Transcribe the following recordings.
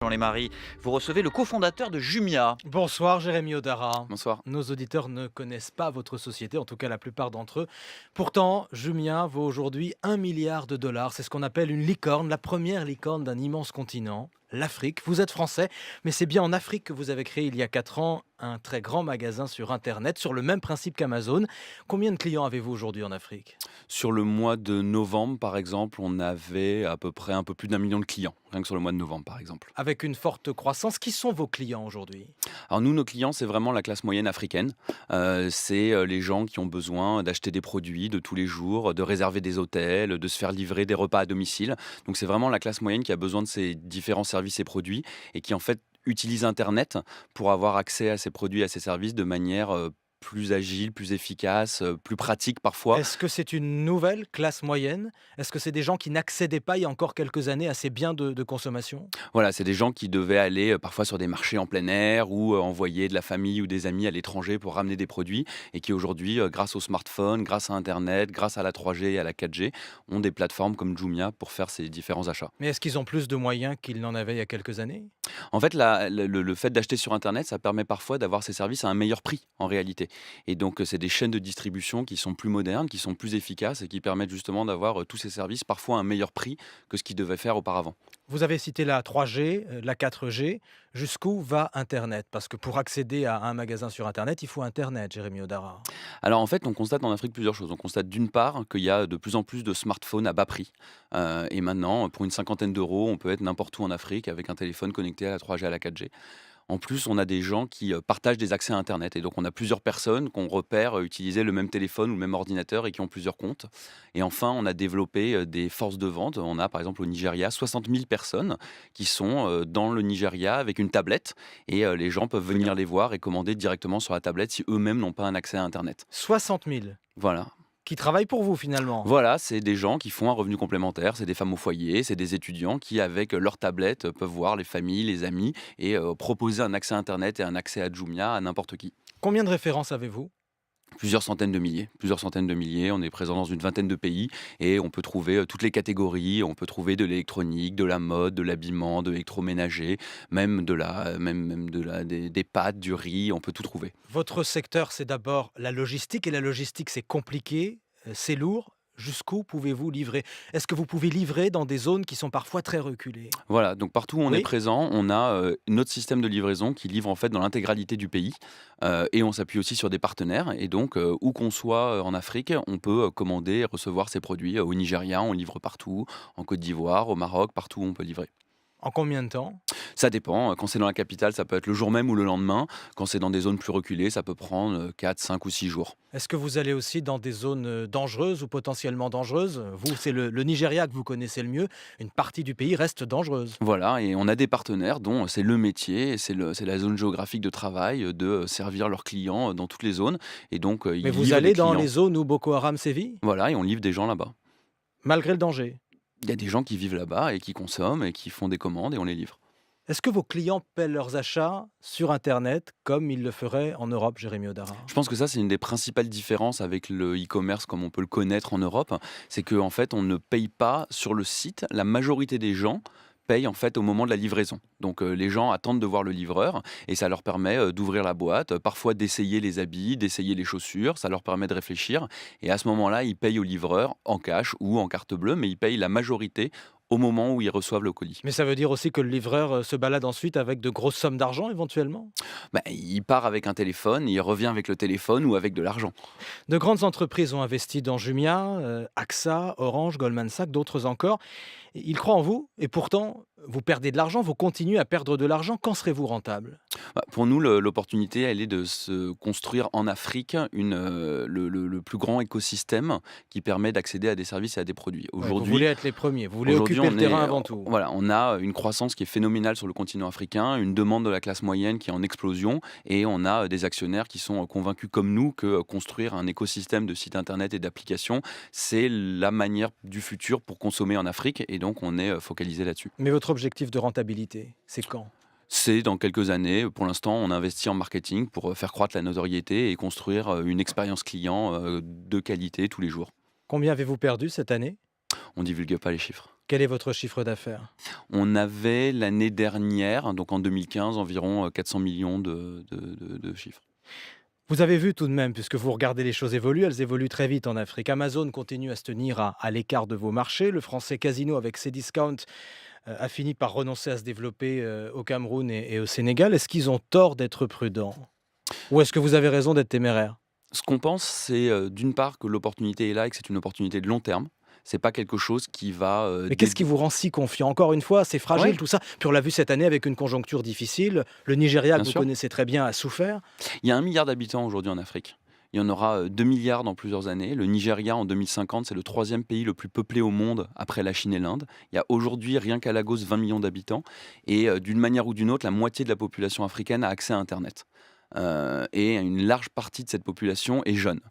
Jean Lémarie, vous recevez le cofondateur de Jumia. Bonsoir Jérémy Odara. Bonsoir. Nos auditeurs ne connaissent pas votre société, en tout cas la plupart d'entre eux. Pourtant, Jumia vaut aujourd'hui 1 milliard de dollars. C'est ce qu'on appelle une licorne, la première licorne d'un immense continent, l'Afrique. Vous êtes français, mais c'est bien en Afrique que vous avez créé il y a 4 ans un très grand magasin sur Internet, sur le même principe qu'Amazon. Combien de clients avez-vous aujourd'hui en Afrique? Sur le mois de novembre, par exemple, on avait à peu près un peu plus d'1 million de clients, rien que sur le mois de novembre, par exemple. Avec une forte croissance, qui sont vos clients aujourd'hui? Alors nous, nos clients, c'est vraiment la classe moyenne africaine. C'est les gens qui ont besoin d'acheter des produits de tous les jours, de réserver des hôtels, de se faire livrer des repas à domicile. Donc c'est vraiment la classe moyenne qui a besoin de ces différents services et produits et qui en fait utilise Internet pour avoir accès à ces produits et à ces services de manière plus agile, plus efficace, plus pratique parfois. Est-ce que c'est une nouvelle classe moyenne? Est-ce que c'est des gens qui n'accédaient pas il y a encore quelques années à ces biens de consommation? Voilà, c'est des gens qui devaient aller parfois sur des marchés en plein air ou envoyer de la famille ou des amis à l'étranger pour ramener des produits et qui aujourd'hui, grâce au smartphone, grâce à Internet, grâce à la 3G et à la 4G, ont des plateformes comme Jumia pour faire ces différents achats. Mais est-ce qu'ils ont plus de moyens qu'ils n'en avaient il y a quelques années? En fait, le fait d'acheter sur Internet, ça permet parfois d'avoir ces services à un meilleur prix en réalité. Et donc, c'est des chaînes de distribution qui sont plus modernes, qui sont plus efficaces et qui permettent justement d'avoir tous ces services parfois à un meilleur prix que ce qu'ils devaient faire auparavant. Vous avez cité la 3G, la 4G. Jusqu'où va Internet? Parce que pour accéder à un magasin sur Internet, il faut Internet, Jérémy Odara. Alors en fait, on constate en Afrique plusieurs choses. On constate d'une part qu'il y a de plus en plus de smartphones à bas prix. Et maintenant, pour une cinquantaine d'euros, on peut être n'importe où en Afrique avec un téléphone connecté à la 3G, à la 4G. En plus, on a des gens qui partagent des accès à Internet. Et donc, on a plusieurs personnes qu'on repère utiliser le même téléphone ou le même ordinateur et qui ont plusieurs comptes. Et enfin, on a développé des forces de vente. On a, par exemple, au Nigeria, 60 000 personnes qui sont dans le Nigeria avec une tablette. Et les gens peuvent venir les voir et commander directement sur la tablette si eux-mêmes n'ont pas un accès à Internet. 60 000 Voilà. qui travaillent pour vous finalement. Voilà, c'est des gens qui font un revenu complémentaire, c'est des femmes au foyer, c'est des étudiants qui, avec leur tablette, peuvent voir les familles, les amis et proposer un accès à Internet et un accès à Jumia à n'importe qui. Combien de références avez-vous? Plusieurs centaines de milliers. On est présent dans une vingtaine de pays et on peut trouver toutes les catégories. On peut trouver de l'électronique, de la mode, de l'habillement, de l'électroménager, des pâtes, du riz. On peut tout trouver. Votre secteur, c'est d'abord la logistique, et la logistique, c'est compliqué, c'est lourd. Jusqu'où pouvez-vous livrer? Est-ce que vous pouvez livrer dans des zones qui sont parfois très reculées? Voilà, donc partout où on est Oui. présent, on a notre système de livraison qui livre en fait dans l'intégralité du pays et on s'appuie aussi sur des partenaires et donc où qu'on soit en Afrique, on peut commander et recevoir ces produits. Au Nigeria, on livre partout, en Côte d'Ivoire, au Maroc, partout où on peut livrer. En combien de temps? Ça dépend, quand c'est dans la capitale, ça peut être le jour même ou le lendemain. Quand c'est dans des zones plus reculées, ça peut prendre 4, 5 ou 6 jours. Est-ce que vous allez aussi dans des zones dangereuses ou potentiellement dangereuses? Vous, c'est le Nigeria que vous connaissez le mieux. Une partie du pays reste dangereuse. Voilà, et on a des partenaires dont c'est le métier, et c'est la zone géographique de travail de servir leurs clients dans toutes les zones. Et donc, Mais ils vous livrent des allez dans clients. les zones où Boko Haram sévit? Voilà, et on livre des gens là-bas. Malgré le danger. Il y a des gens qui vivent là-bas et qui consomment et qui font des commandes et on les livre. Est-ce que vos clients paient leurs achats sur Internet comme ils le feraient en Europe, Jérémy Odara? Je pense que ça, c'est une des principales différences avec le e-commerce comme on peut le connaître en Europe. C'est qu'en fait, on ne paye pas sur le site. La majorité des gens payent en fait au moment de la livraison. Donc les gens attendent de voir le livreur et ça leur permet d'ouvrir la boîte, parfois d'essayer les habits, d'essayer les chaussures, ça leur permet de réfléchir et à ce moment-là, ils payent au livreur en cash ou en carte bleue, mais ils payent la majorité au moment où ils reçoivent le colis. Mais ça veut dire aussi que le livreur se balade ensuite avec de grosses sommes d'argent éventuellement? Bah, il part avec un téléphone, il revient avec le téléphone ou avec de l'argent. De grandes entreprises ont investi dans Jumia, AXA, Orange, Goldman Sachs, d'autres encore. Ils croient en vous et pourtant, vous perdez de l'argent, vous continuez à perdre de l'argent. Quand serez-vous rentable? Bah, pour nous, l'opportunité, elle est de se construire en Afrique le plus grand écosystème qui permet d'accéder à des services et à des produits. Ouais, vous voulez être les premiers, vous voulez occuper le terrain avant tout. Voilà, on a une croissance qui est phénoménale sur le continent africain, une demande de la classe moyenne qui est en explosion et on a des actionnaires qui sont convaincus comme nous que construire un écosystème de sites internet et d'applications, c'est la manière du futur pour consommer en Afrique et donc on est focalisé là-dessus. Mais votre objectif de rentabilité, c'est quand? C'est dans quelques années. Pour l'instant, on investit en marketing pour faire croître la notoriété et construire une expérience client de qualité tous les jours. Combien avez-vous perdu cette année? On divulgue pas les chiffres. Quel est votre chiffre d'affaires? On avait l'année dernière, donc en 2015, environ 400 millions de chiffres. Vous avez vu tout de même, puisque vous regardez les choses évoluer, elles évoluent très vite en Afrique. Amazon continue à se tenir à l'écart de vos marchés. Le français Casino, avec ses discounts, a fini par renoncer à se développer au Cameroun et au Sénégal. Est-ce qu'ils ont tort d'être prudents? Ou est-ce que vous avez raison d'être téméraire? Ce qu'on pense, c'est d'une part que l'opportunité est là et que c'est une opportunité de long terme. C'est pas quelque chose qui va Mais qu'est-ce qui vous rend si confiant? Encore une fois, c'est fragile Ouais, tout ça. Puis on l'a vu cette année avec une conjoncture difficile. Le Nigeria, que bien vous sûr. connaissez très bien, a souffert. Il y a 1 milliard d'habitants aujourd'hui en Afrique. Il y en aura 2 milliards dans plusieurs années. Le Nigeria, en 2050, c'est le troisième pays le plus peuplé au monde après la Chine et l'Inde. Il y a aujourd'hui, rien qu'à Lagos, 20 millions d'habitants. Et d'une manière ou d'une autre, la moitié de la population africaine a accès à Internet. Et une large partie de cette population est jeune.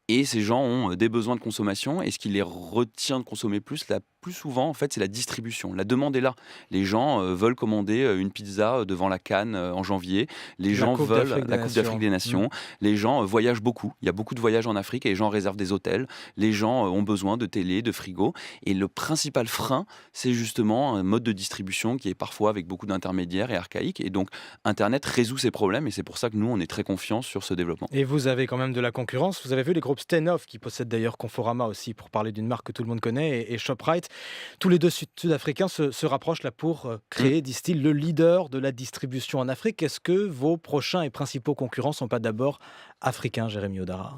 Et ces gens ont des besoins de consommation. Et ce qui les retient de consommer plus, la plus souvent, en fait, c'est la distribution. La demande est là. Les gens veulent commander une pizza devant la Cannes en janvier. Les La gens Coupe d'Afrique veulent des la Coupe d'Afrique Nations. des Mm. Nations. Les gens voyagent beaucoup. Il y a beaucoup de voyages en Afrique et les gens réservent des hôtels. Les gens ont besoin de télé, de frigo. Et le principal frein, c'est justement un mode de distribution qui est parfois avec beaucoup d'intermédiaires et archaïque. Et donc, Internet résout ces problèmes et c'est pour ça que nous, on est très confiants sur ce développement. Et vous avez quand même de la concurrence. Vous avez vu les groupes Stenoff, qui possèdent d'ailleurs Conforama aussi, pour parler d'une marque que tout le monde connaît, et Shoprite. Tous les deux Sud-Africains se rapprochent là pour Mm. créer, disent-ils, le leader de la distribution en Afrique. Est-ce que vos prochains et principaux concurrents ne sont pas d'abord africains, Jérémy Odara?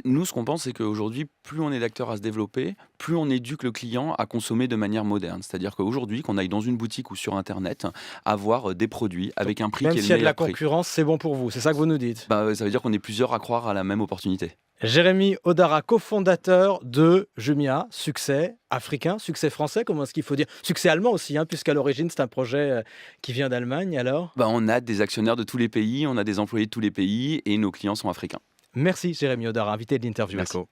Nous, ce qu'on pense, c'est qu'aujourd'hui, plus on est d'acteurs à se développer, plus on éduque le client à consommer de manière moderne. C'est-à-dire qu'aujourd'hui, qu'on aille dans une boutique ou sur Internet, avoir des produits Donc, avec un prix même qui est le s'il y a de la meilleur prix. concurrence, c'est bon pour vous. C'est ça que vous nous dites. Bah, ça veut dire qu'on est plusieurs à croire à la même opportunité. Jérémy Odara, cofondateur de Jumia, succès africain, succès français, comment est-ce qu'il faut dire? Succès allemand aussi, hein, puisqu'à l'origine c'est un projet qui vient d'Allemagne alors. Bah, on a des actionnaires de tous les pays, on a des employés de tous les pays et nos clients sont africains. Merci Jérémy Odara, invité de l'interview Merci. Echo.